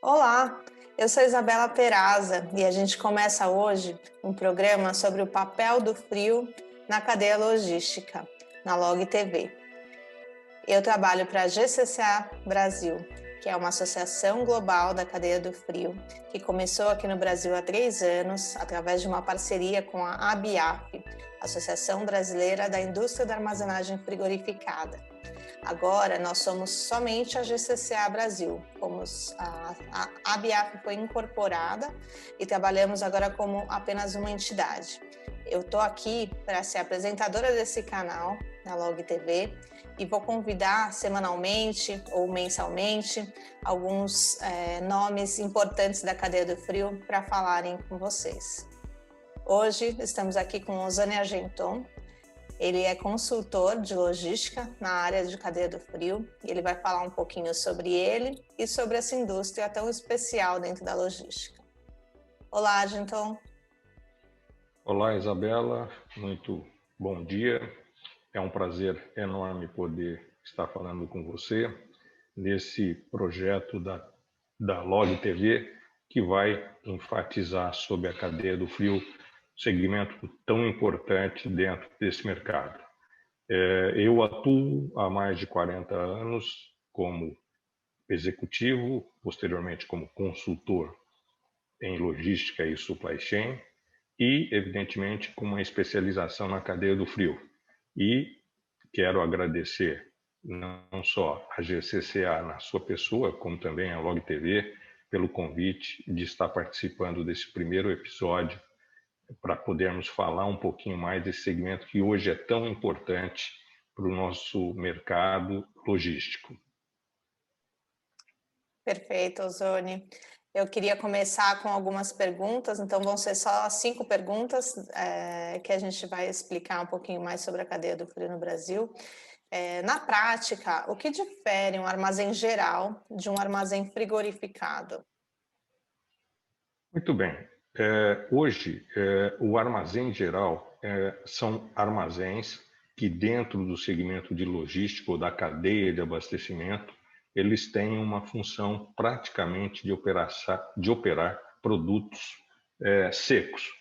Olá, eu sou Isabela Peraza e a gente começa hoje um programa sobre o papel do frio na cadeia logística, na Log TV. Eu trabalho para a GCCA Brasil, que é uma associação global da cadeia do frio, que começou aqui no Brasil há 3 anos, através de uma parceria com a ABIAF, Associação Brasileira da Indústria da Armazenagem Frigorificada. Agora, nós somos somente a GCCA Brasil, a ABIAF foi incorporada e trabalhamos agora como apenas uma entidade. Eu estou aqui para ser apresentadora desse canal, na Log TV, e vou convidar semanalmente ou mensalmente alguns nomes importantes da cadeia do frio para falarem com vocês. Hoje estamos aqui com Ozani Argenton. Ele é consultor de logística na área de cadeia do frio e ele vai falar um pouquinho sobre ele e sobre essa indústria tão especial dentro da logística. Olá, Argenton. Olá, Isabela. Muito bom dia. É um prazer enorme poder estar falando com você nesse projeto da Log TV, que vai enfatizar sobre a cadeia do frio, segmento tão importante dentro desse mercado. Eu atuo há mais de 40 anos como executivo, posteriormente como consultor em logística e supply chain e, evidentemente, com uma especialização na cadeia do frio. E quero agradecer não só a GCCA na sua pessoa, como também a Log TV, pelo convite de estar participando desse primeiro episódio para podermos falar um pouquinho mais desse segmento que hoje é tão importante para o nosso mercado logístico. Perfeito, Ozani. Eu queria começar com algumas perguntas, então vão ser só 5 perguntas que a gente vai explicar um pouquinho mais sobre a cadeia do frio no Brasil. Na prática, o que difere um armazém geral de um armazém frigorificado? Muito bem. Hoje, o armazém geral são armazéns que dentro do segmento de logística ou da cadeia de abastecimento, eles têm uma função praticamente de operar produtos secos,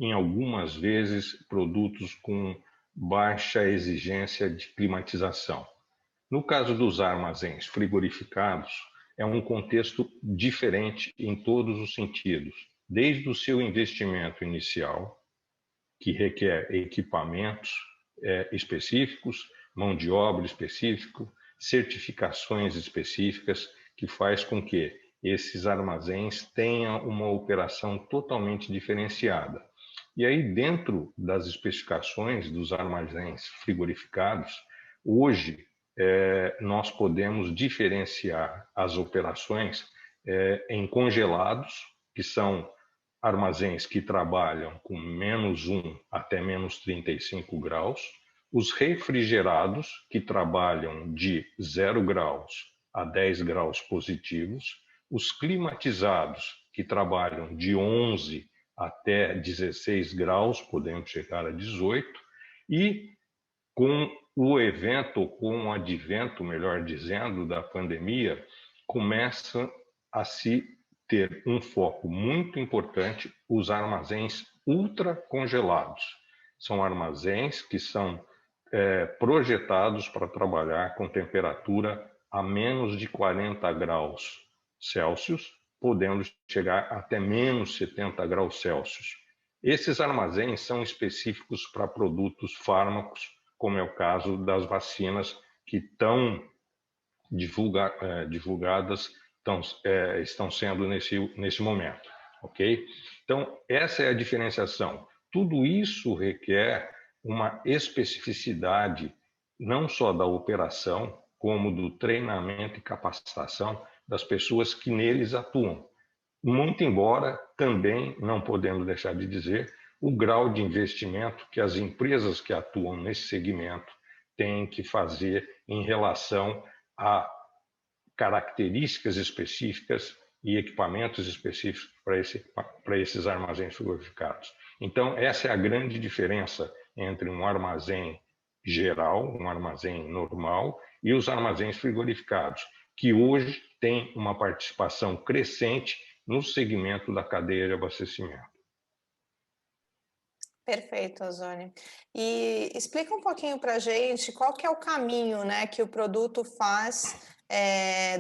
em algumas vezes produtos com baixa exigência de climatização. No caso dos armazéns frigorificados, é um contexto diferente em todos os sentidos, desde o seu investimento inicial, que requer equipamentos específicos, mão de obra específica, certificações específicas, que faz com que esses armazéns tenham uma operação totalmente diferenciada. E aí, dentro das especificações dos armazéns frigorificados, hoje nós podemos diferenciar as operações em congelados, que são armazéns que trabalham com -1 até -35 graus, os refrigerados, que trabalham de 0 graus a 10 graus positivos, os climatizados, que trabalham de 11 até 16 graus, podendo chegar a 18, e com o evento, com o advento, melhor dizendo, da pandemia, começa a se ter um foco muito importante os armazéns ultracongelados. São armazéns que são projetados para trabalhar com temperatura a menos de 40 graus Celsius, podendo chegar até -70 graus Celsius. Esses armazéns são específicos para produtos fármacos, como é o caso das vacinas que estão divulgadas, estão sendo nesse momento, ok? Então, essa é a diferenciação. Tudo isso requer uma especificidade, não só da operação, como do treinamento e capacitação das pessoas que neles atuam. Muito embora, também não podemos deixar de dizer, o grau de investimento que as empresas que atuam nesse segmento têm que fazer em relação a características específicas e equipamentos específicos para esses armazéns frigorificados. Então, essa é a grande diferença entre um armazém geral, um armazém normal, e os armazéns frigorificados. que hoje tem uma participação crescente no segmento da cadeia de abastecimento. Perfeito, Ozoni. E explica um pouquinho para a gente qual que é o caminho, né, que o produto faz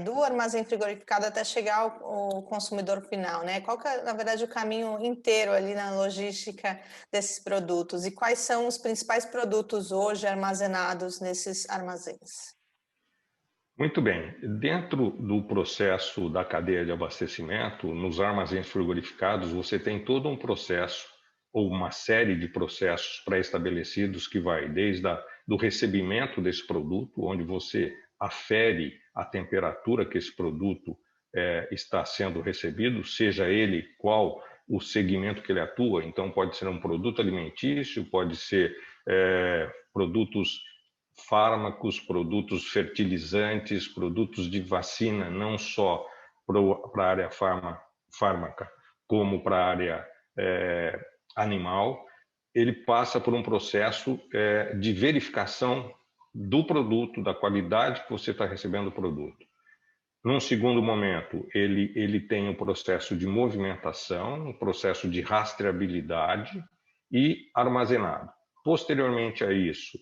do armazém frigorífico até chegar ao consumidor final, né? Qual que é, na verdade, o caminho inteiro ali na logística desses produtos e quais são os principais produtos hoje armazenados nesses armazéns? Muito bem. Dentro do processo da cadeia de abastecimento, nos armazéns frigorificados, você tem todo um processo ou uma série de processos pré-estabelecidos que vai desde do recebimento desse produto, onde você afere a temperatura que esse produto está sendo recebido, seja ele qual o segmento que ele atua. Então, pode ser um produto alimentício, pode ser produtos fármacos, produtos fertilizantes, produtos de vacina, não só para a área fármaca, como para a área animal. Ele passa por um processo de verificação do produto, da qualidade que você está recebendo o produto. Num segundo momento, ele tem um processo de movimentação, um processo de rastreabilidade e armazenado. Posteriormente a isso,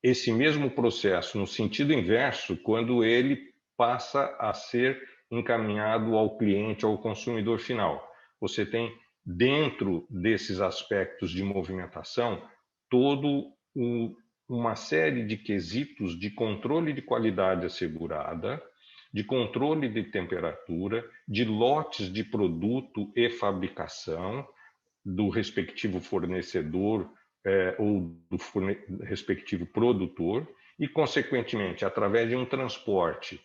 esse mesmo processo, no sentido inverso, quando ele passa a ser encaminhado ao cliente, ao consumidor final. Você tem, dentro desses aspectos de movimentação, uma série de quesitos de controle de qualidade assegurada, de controle de temperatura, de lotes de produto e fabricação do respectivo fornecedor ou do respectivo produtor e, consequentemente, através de um transporte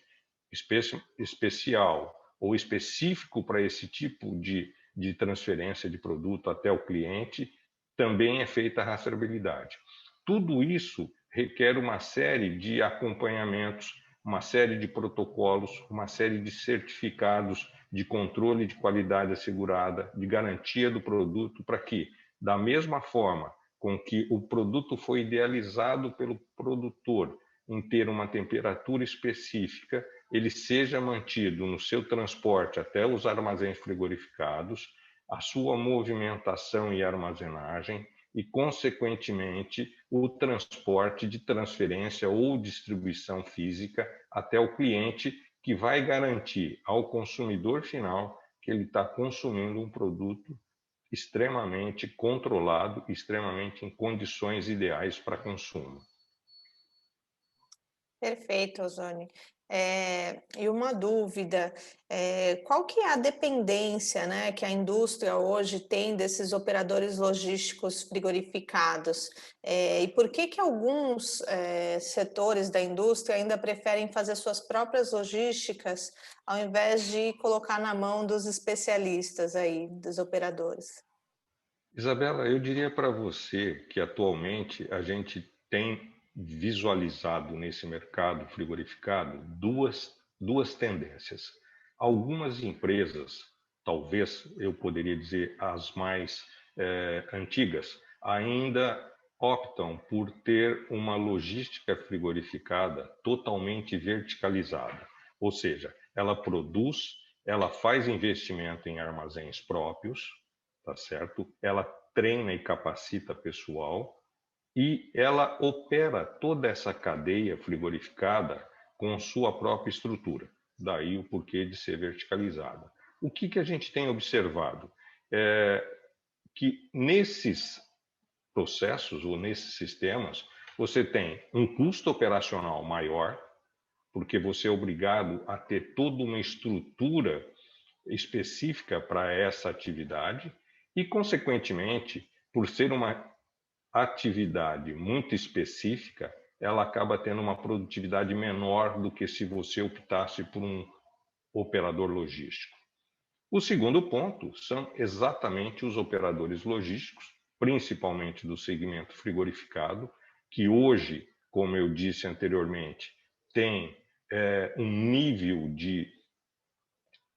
especial ou específico para esse tipo de transferência de produto até o cliente, também é feita a rastreabilidade. Tudo isso requer uma série de acompanhamentos, uma série de protocolos, uma série de certificados de controle de qualidade assegurada, de garantia do produto, para que, da mesma forma com que o produto foi idealizado pelo produtor em ter uma temperatura específica, ele seja mantido no seu transporte até os armazéns frigorificados, a sua movimentação e armazenagem e, consequentemente, o transporte de transferência ou distribuição física até o cliente, que vai garantir ao consumidor final que ele está consumindo um produto extremamente controlado, extremamente em condições ideais para consumo. Perfeito, Ozoni. E uma dúvida, qual que é a dependência, né, que a indústria hoje tem desses operadores logísticos frigorificados? E por que que alguns setores da indústria ainda preferem fazer suas próprias logísticas ao invés de colocar na mão dos especialistas aí, dos operadores? Isabela, eu diria para você que atualmente a gente tem visualizado nesse mercado frigorificado duas tendências. Algumas empresas, talvez eu poderia dizer as mais antigas, ainda optam por ter uma logística frigorificada totalmente verticalizada, ou seja, ela produz, ela faz investimento em armazéns próprios, tá certo? Ela treina e capacita pessoal e ela opera toda essa cadeia frigorificada com sua própria estrutura. Daí o porquê de ser verticalizada. O que a gente tem observado? Que nesses processos ou nesses sistemas, você tem um custo operacional maior, porque você é obrigado a ter toda uma estrutura específica para essa atividade e, consequentemente, por ser uma atividade muito específica, ela acaba tendo uma produtividade menor do que se você optasse por um operador logístico. O segundo ponto são exatamente os operadores logísticos, principalmente do segmento frigorificado, que hoje, como eu disse anteriormente, tem um nível de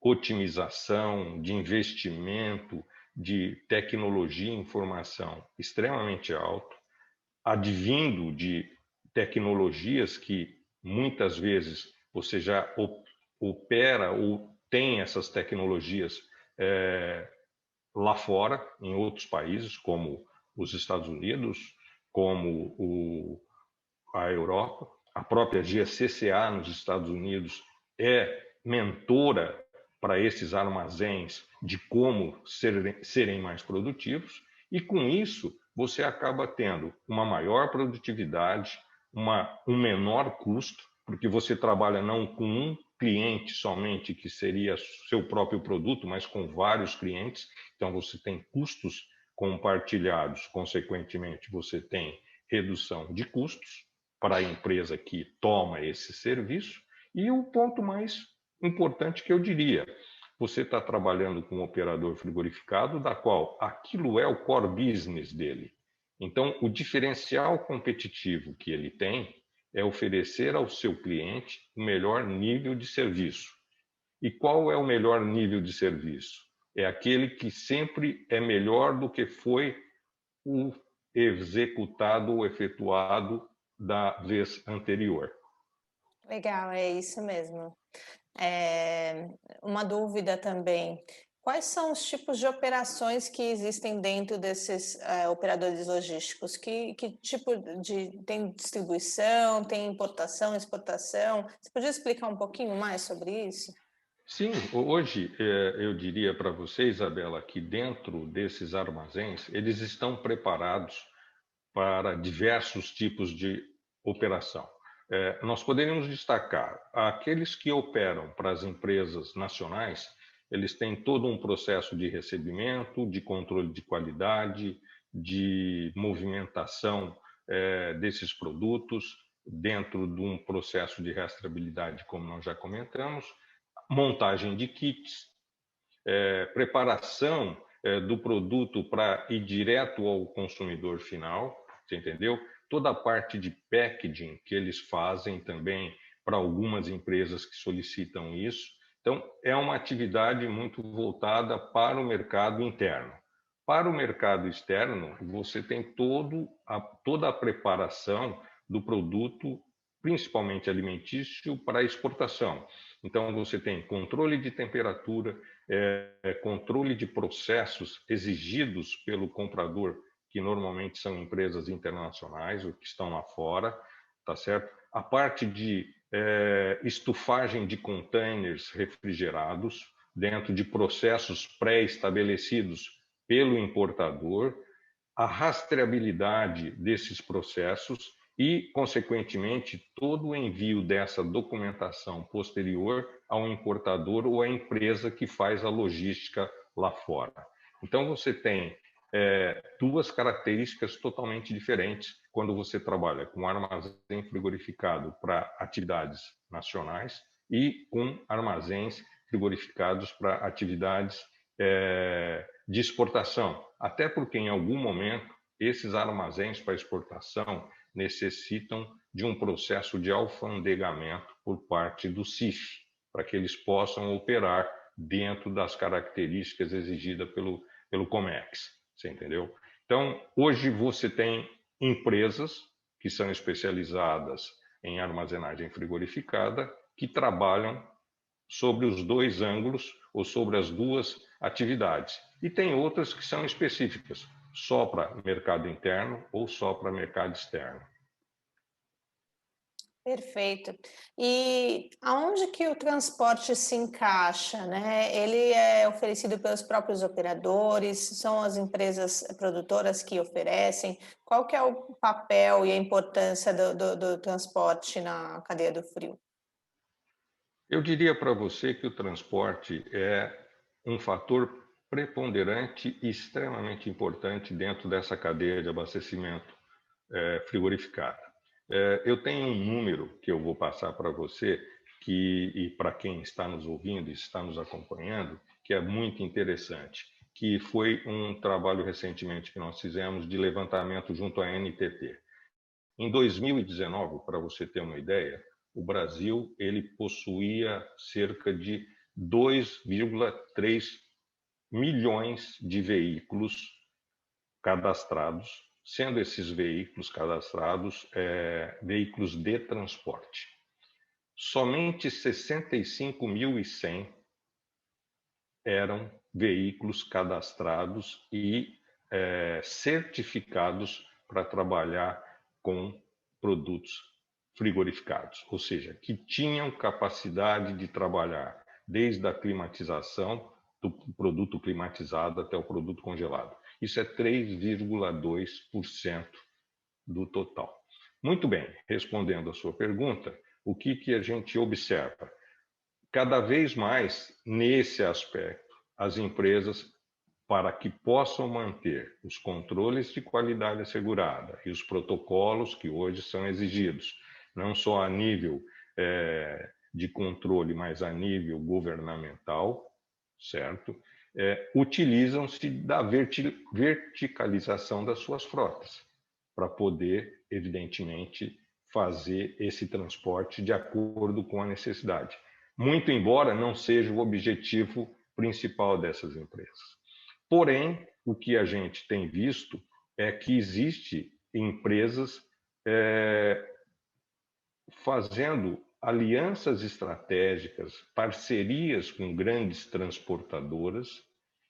otimização, de investimento, de tecnologia e informação extremamente alto, advindo de tecnologias que muitas vezes você já opera ou tem essas tecnologias lá fora, em outros países, como os Estados Unidos, como a Europa. A própria GCCA nos Estados Unidos é mentora para esses armazéns de como serem mais produtivos, e com isso você acaba tendo uma maior produtividade, um menor custo, porque você trabalha não com um cliente somente, que seria seu próprio produto, mas com vários clientes, então você tem custos compartilhados, consequentemente você tem redução de custos para a empresa que toma esse serviço. E o ponto mais importante que eu diria, você está trabalhando com um operador frigorificado, da qual aquilo é o core business dele. Então, o diferencial competitivo que ele tem é oferecer ao seu cliente o melhor nível de serviço. E qual é o melhor nível de serviço? É aquele que sempre é melhor do que foi o executado ou efetuado da vez anterior. Legal, é isso mesmo. Uma dúvida também. Quais são os tipos de operações que existem dentro desses operadores logísticos? Que tipo tem distribuição, tem importação, exportação? Você podia explicar um pouquinho mais sobre isso? Sim, hoje eu diria para você, Isabela, que dentro desses armazéns eles estão preparados para diversos tipos de operação. Nós poderíamos destacar aqueles que operam para as empresas nacionais. Eles têm todo um processo de recebimento, de controle de qualidade, de movimentação desses produtos dentro de um processo de rastreabilidade, como nós já comentamos, montagem de kits, preparação do produto para ir direto ao consumidor final, você entendeu? Toda a parte de packaging que eles fazem também para algumas empresas que solicitam isso. Então, é uma atividade muito voltada para o mercado interno. Para o mercado externo, você tem toda a preparação do produto, principalmente alimentício, para exportação. Então, você tem controle de temperatura, controle de processos exigidos pelo comprador, que normalmente são empresas internacionais ou que estão lá fora, tá certo? A parte de estufagem de containers refrigerados dentro de processos pré-estabelecidos pelo importador, a rastreabilidade desses processos e, consequentemente, todo o envio dessa documentação posterior ao importador ou à empresa que faz a logística lá fora. Então, você tem duas características totalmente diferentes quando você trabalha com armazém frigorificado para atividades nacionais e com armazéns frigorificados para atividades de exportação. Até porque, em algum momento, esses armazéns para exportação necessitam de um processo de alfandegamento por parte do CIF, para que eles possam operar dentro das características exigidas pelo COMEX, você entendeu? Então, hoje você tem empresas que são especializadas em armazenagem frigorificada, que trabalham sobre os dois ângulos ou sobre as duas atividades. E tem outras que são específicas, só para mercado interno ou só para mercado externo. Perfeito. E aonde que o transporte se encaixa, né? Ele é oferecido pelos próprios operadores, são as empresas produtoras que oferecem? Qual que é o papel e a importância do transporte na cadeia do frio? Eu diria para você que o transporte é um fator preponderante e extremamente importante dentro dessa cadeia de abastecimento frigorificada. Eu tenho um número que eu vou passar para você, e para quem está nos ouvindo e está nos acompanhando, que é muito interessante, que foi um trabalho recentemente que nós fizemos de levantamento junto à NTT. Em 2019, para você ter uma ideia, o Brasil ele possuía cerca de 2,3 milhões de veículos cadastrados, sendo esses veículos cadastrados veículos de transporte. somente 65.100 eram veículos cadastrados e certificados para trabalhar com produtos frigorificados, ou seja, que tinham capacidade de trabalhar desde a climatização do produto climatizado até o produto congelado. Isso é 3,2% do total. Muito bem, respondendo a sua pergunta, o que a gente observa? Cada vez mais, nesse aspecto, as empresas, para que possam manter os controles de qualidade assegurada e os protocolos que hoje são exigidos, não só a nível de controle, mas a nível governamental, certo? Utilizam-se da verticalização das suas frotas, para poder, evidentemente, fazer esse transporte de acordo com a necessidade. Muito embora não seja o objetivo principal dessas empresas. Porém, o que a gente tem visto é que existe empresas fazendo alianças estratégicas, parcerias com grandes transportadoras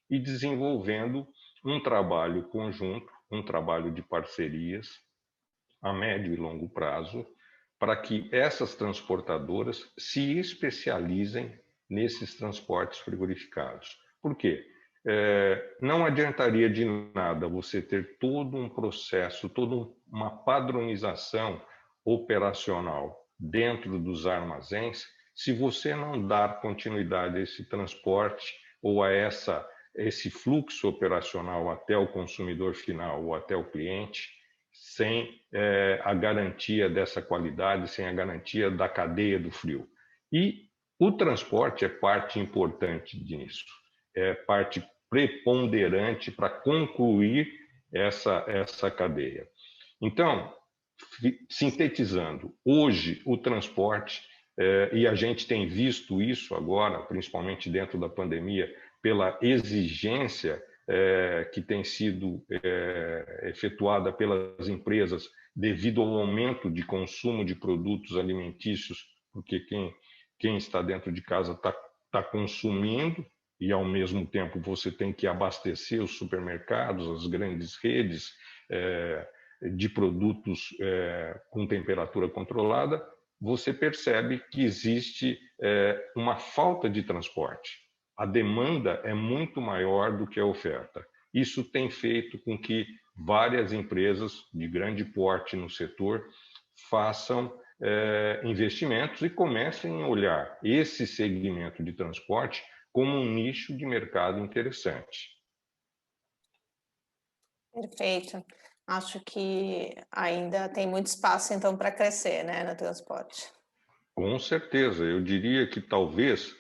e desenvolvendo um trabalho conjunto, um trabalho de parcerias a médio e longo prazo, para que essas transportadoras se especializem nesses transportes frigorificados. Por quê? Não adiantaria de nada você ter todo um processo, toda uma padronização operacional dentro dos armazéns, se você não dar continuidade a esse transporte ou a esse fluxo operacional até o consumidor final ou até o cliente, sem a garantia dessa qualidade, sem a garantia da cadeia do frio. E o transporte é parte importante disso, é parte preponderante para concluir essa cadeia. Então, sintetizando, hoje o transporte, e a gente tem visto isso agora, principalmente dentro da pandemia, pela exigência que tem sido efetuada pelas empresas devido ao aumento de consumo de produtos alimentícios, porque quem está dentro de casa está consumindo e, ao mesmo tempo, você tem que abastecer os supermercados, as grandes redes de produtos com temperatura controlada, você percebe que existe uma falta de transporte. A demanda é muito maior do que a oferta. Isso tem feito com que várias empresas de grande porte no setor façam investimentos e comecem a olhar esse segmento de transporte como um nicho de mercado interessante. Perfeito. Acho que ainda tem muito espaço, então, para crescer, né, no transporte. Com certeza. Eu diria que talvez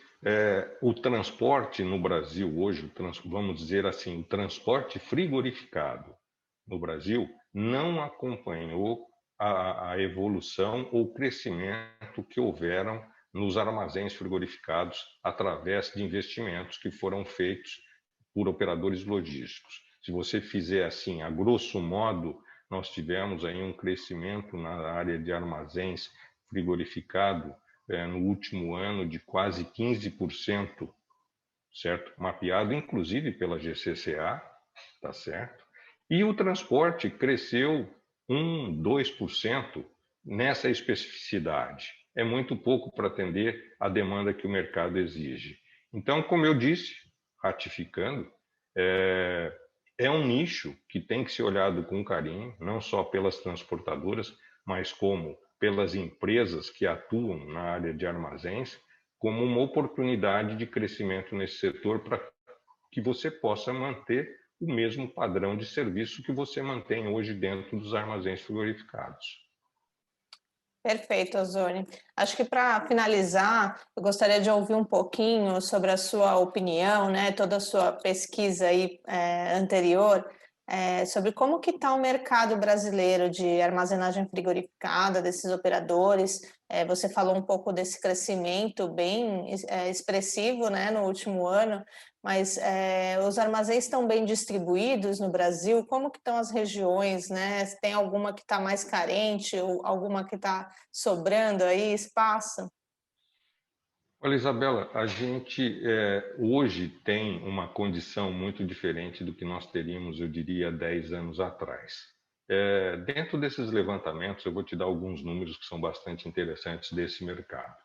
o transporte no Brasil hoje, vamos dizer assim, o transporte frigorificado no Brasil não acompanhou a evolução ou crescimento que houveram nos armazéns frigorificados através de investimentos que foram feitos por operadores logísticos. Se você fizer assim, a grosso modo, nós tivemos aí um crescimento na área de armazéns frigorificado no último ano de quase 15%, certo? Mapeado inclusive pela GCCA, tá certo? E o transporte cresceu 2% nessa especificidade. É muito pouco para atender a demanda que o mercado exige. Então, como eu disse, ratificando, é um nicho que tem que ser olhado com carinho, não só pelas transportadoras, mas como pelas empresas que atuam na área de armazéns, como uma oportunidade de crescimento nesse setor para que você possa manter o mesmo padrão de serviço que você mantém hoje dentro dos armazéns frigorificados. Perfeito, Ozoni. Acho que para finalizar, eu gostaria de ouvir um pouquinho sobre a sua opinião, né, toda a sua pesquisa aí, anterior, sobre como que está o mercado brasileiro de armazenagem frigorificada, desses operadores. Você falou um pouco desse crescimento bem expressivo, né, no último ano, mas os armazéns estão bem distribuídos no Brasil? Como que estão as regiões, né? Tem alguma que está mais carente ou alguma que está sobrando aí espaço? Olha, Isabela, a gente hoje tem uma condição muito diferente do que nós teríamos, eu diria, 10 anos atrás. Dentro desses levantamentos, eu vou te dar alguns números que são bastante interessantes desse mercado.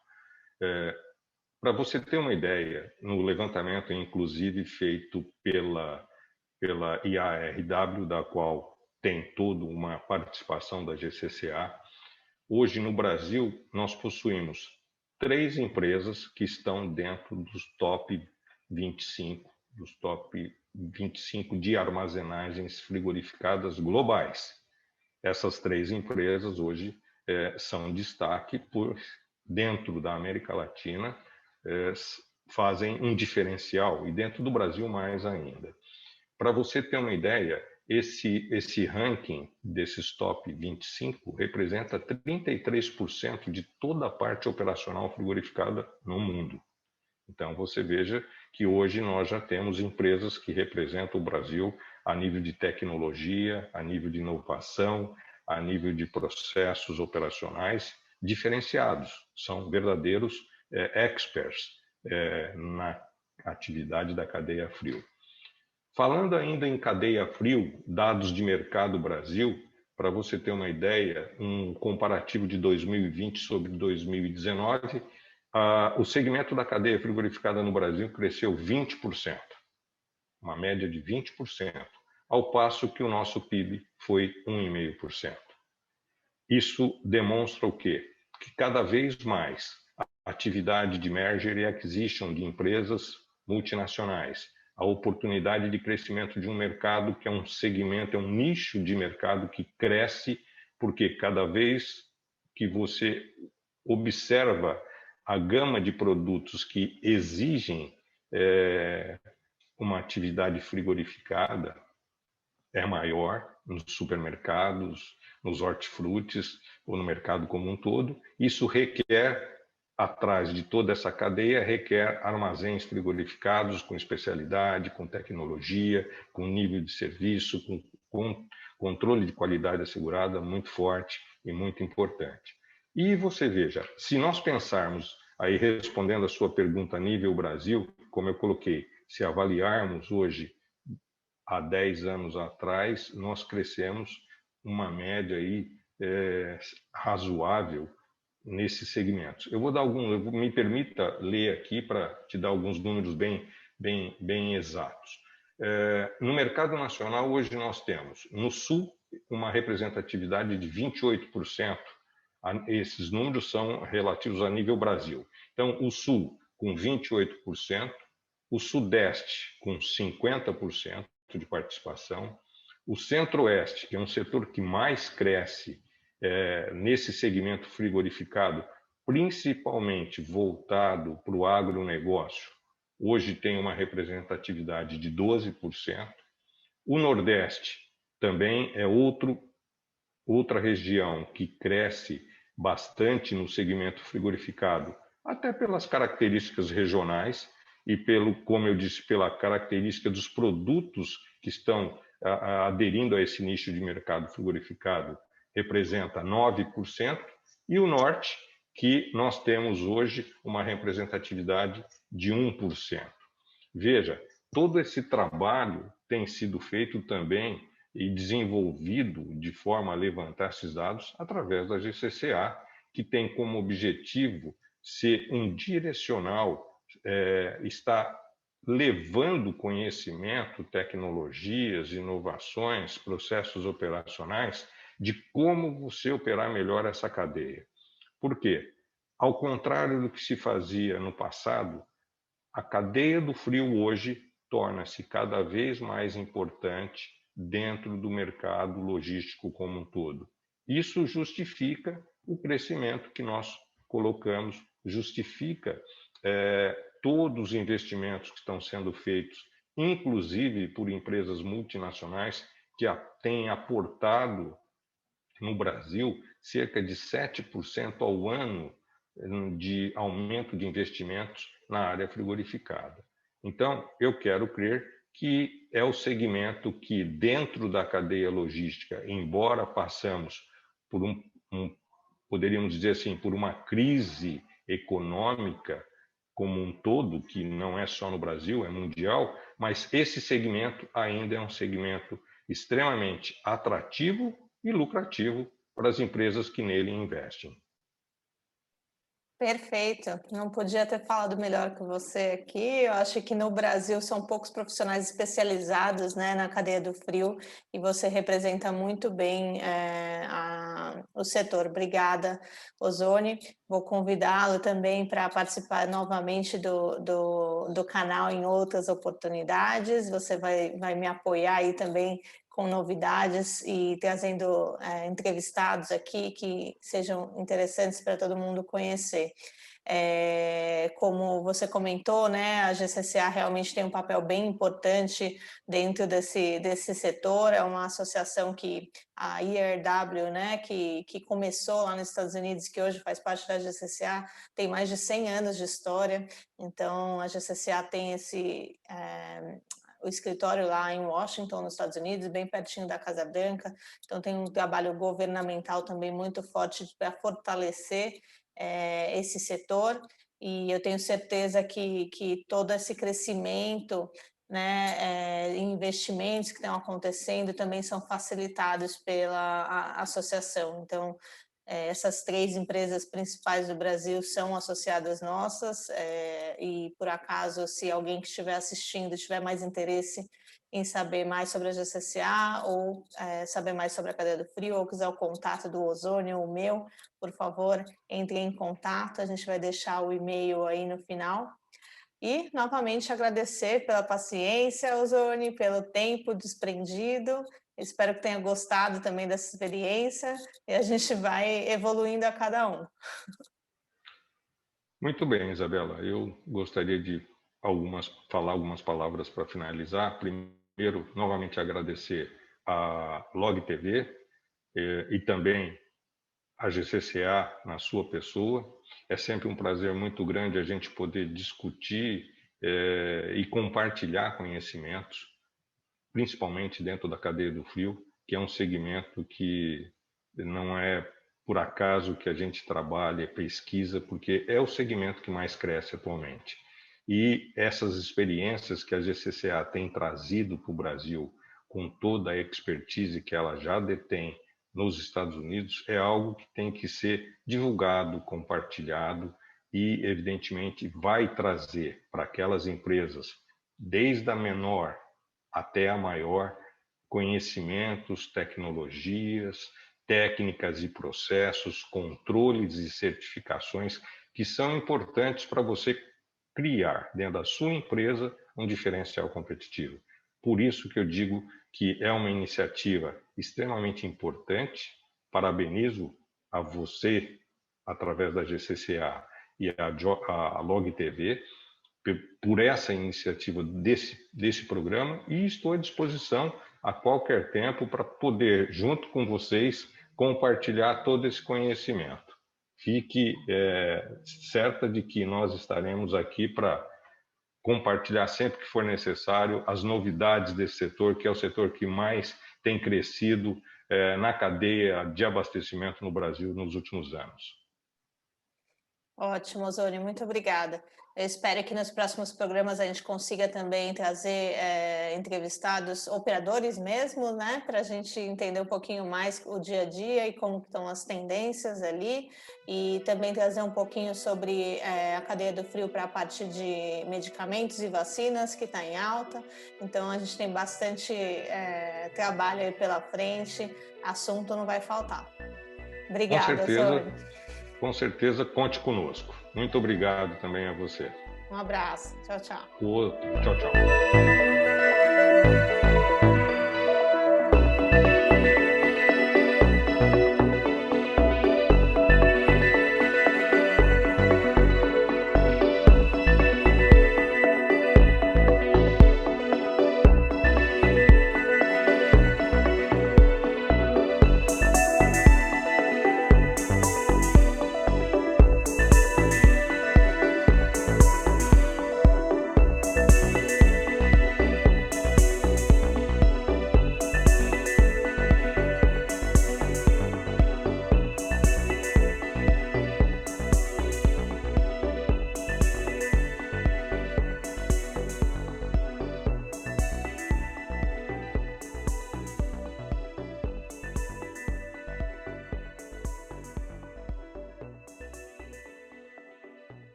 Para você ter uma ideia, no levantamento, inclusive feito pela IARW, da qual tem toda uma participação da GCCA, hoje no Brasil nós possuímos 3 empresas que estão dentro dos top 25 de armazenagens frigorificadas globais. Essas 3 empresas hoje são destaque por, dentro da América Latina, fazem um diferencial, e dentro do Brasil mais ainda. Para você ter uma ideia, esse ranking desses top 25 representa 33% de toda a parte operacional frigorificada no mundo. Então, você veja que hoje nós já temos empresas que representam o Brasil a nível de tecnologia, a nível de inovação, a nível de processos operacionais diferenciados. São verdadeiros experts na atividade da cadeia frio. Falando ainda em cadeia frio, dados de mercado Brasil, para você ter uma ideia, um comparativo de 2020 sobre 2019, o segmento da cadeia frigorificada no Brasil cresceu 20%, uma média de 20%, ao passo que o nosso PIB foi 1,5%. Isso demonstra o quê? Que cada vez mais a atividade de merger e acquisition de empresas multinacionais, a oportunidade de crescimento de um mercado que é um segmento, é um nicho de mercado que cresce, porque cada vez que você observa a gama de produtos que exigem uma atividade frigorificada é maior nos supermercados, nos hortifrutis ou no mercado como um todo. Isso requer, atrás de toda essa cadeia, requer armazéns frigorificados com especialidade, com tecnologia, com nível de serviço, com controle de qualidade assegurada muito forte e muito importante. E você veja, se nós pensarmos, aí respondendo a sua pergunta a nível Brasil, como eu coloquei, se avaliarmos hoje, há 10 anos atrás, nós crescemos uma média aí, razoável nesses segmentos. Eu vou dar me permita ler aqui para te dar alguns números bem exatos. No mercado nacional, hoje nós temos, no Sul, uma representatividade de 28%. Esses números são relativos a nível Brasil. Então, o Sul com 28%, o Sudeste com 50% de participação, o Centro-Oeste, que é um setor que mais cresce nesse segmento frigorificado, principalmente voltado para o agronegócio, hoje tem uma representatividade de 12%. O Nordeste também é outra região que cresce bastante no segmento frigorificado, até pelas características regionais e como eu disse, pela característica dos produtos que estão aderindo a esse nicho de mercado frigorificado, representa 9%, e o Norte, que nós temos hoje uma representatividade de 1%. Veja, todo esse trabalho tem sido feito também e desenvolvido de forma a levantar esses dados através da GCCA, que tem como objetivo ser um direcional, está levando conhecimento, tecnologias, inovações, processos operacionais de como você operar melhor essa cadeia. Por quê? Ao contrário do que se fazia no passado, a cadeia do frio hoje torna-se cada vez mais importante dentro do mercado logístico como um todo. Isso justifica o crescimento que nós colocamos, justifica todos os investimentos que estão sendo feitos, inclusive por empresas multinacionais que têm aportado no Brasil cerca de 7% ao ano de aumento de investimentos na área frigorificada. Então, eu quero crer que é o segmento que, dentro da cadeia logística, embora passamos por poderíamos dizer assim, por uma crise econômica, como um todo, que não é só no Brasil, é mundial, mas esse segmento ainda é um segmento extremamente atrativo e lucrativo para as empresas que nele investem. Perfeito, não podia ter falado melhor que você aqui. Eu acho que no Brasil são poucos profissionais especializados, né, na cadeia do frio, e você representa muito bem o setor. Obrigada, Ozone. Vou convidá-lo também para participar novamente do canal em outras oportunidades. Você vai me apoiar aí também com novidades e trazendo entrevistados aqui que sejam interessantes para todo mundo conhecer. Como você comentou, né, a GCCA realmente tem um papel bem importante dentro desse setor. É uma associação que a IRW, né, que começou lá nos Estados Unidos, que hoje faz parte da GCCA, tem mais de 100 anos de história. Então, a GCCA tem o escritório lá em Washington, nos Estados Unidos, bem pertinho da Casa Branca. Então, tem um trabalho governamental também muito forte para fortalecer esse setor, e eu tenho certeza que todo esse crescimento, né, investimentos que estão acontecendo também são facilitados pela associação. Então, essas 3 empresas principais do Brasil são associadas nossas, e por acaso, se alguém que estiver assistindo tiver mais interesse em saber mais sobre a GCCA ou saber mais sobre a cadeia do frio, ou quiser o contato do Ozônio ou o meu, por favor, entre em contato. A gente vai deixar o e-mail aí no final. E, novamente, agradecer pela paciência, Ozone, pelo tempo desprendido. Espero que tenha gostado também dessa experiência e a gente vai evoluindo a cada um. Muito bem, Isabela. Eu gostaria de falar algumas palavras para finalizar. Primeiro, novamente agradecer a Log TV e também a GCCA na sua pessoa. É sempre um prazer muito grande a gente poder discutir e compartilhar conhecimentos, principalmente dentro da cadeia do frio, que é um segmento que não é por acaso que a gente trabalha e pesquisa, porque é o segmento que mais cresce atualmente. E essas experiências que a GCCA tem trazido para o Brasil, com toda a expertise que ela já detém nos Estados Unidos, é algo que tem que ser divulgado, compartilhado e, evidentemente, vai trazer para aquelas empresas, desde a menor até a maior, conhecimentos, tecnologias, técnicas e processos, controles e certificações que são importantes para você criar dentro da sua empresa um diferencial competitivo. Por isso que eu digo que é uma iniciativa extremamente importante. Parabenizo a você, através da GCCA e a Log TV, por essa iniciativa desse programa, e estou à disposição a qualquer tempo para poder, junto com vocês, compartilhar todo esse conhecimento. Fique certa de que nós estaremos aqui para compartilhar sempre que for necessário as novidades desse setor, que é o setor que mais tem crescido na cadeia de abastecimento no Brasil nos últimos anos. Ótimo, Ozone, muito obrigada. Eu espero que nos próximos programas a gente consiga também trazer entrevistados, operadores mesmo, né, para a gente entender um pouquinho mais o dia a dia e como estão as tendências ali, e também trazer um pouquinho sobre a cadeia do frio para a parte de medicamentos e vacinas, que está em alta. Então, a gente tem bastante trabalho aí pela frente, assunto não vai faltar. Obrigada, Ozone. Com certeza, conte conosco. Muito obrigado também a você. Um abraço. Tchau, tchau. Tchau, tchau.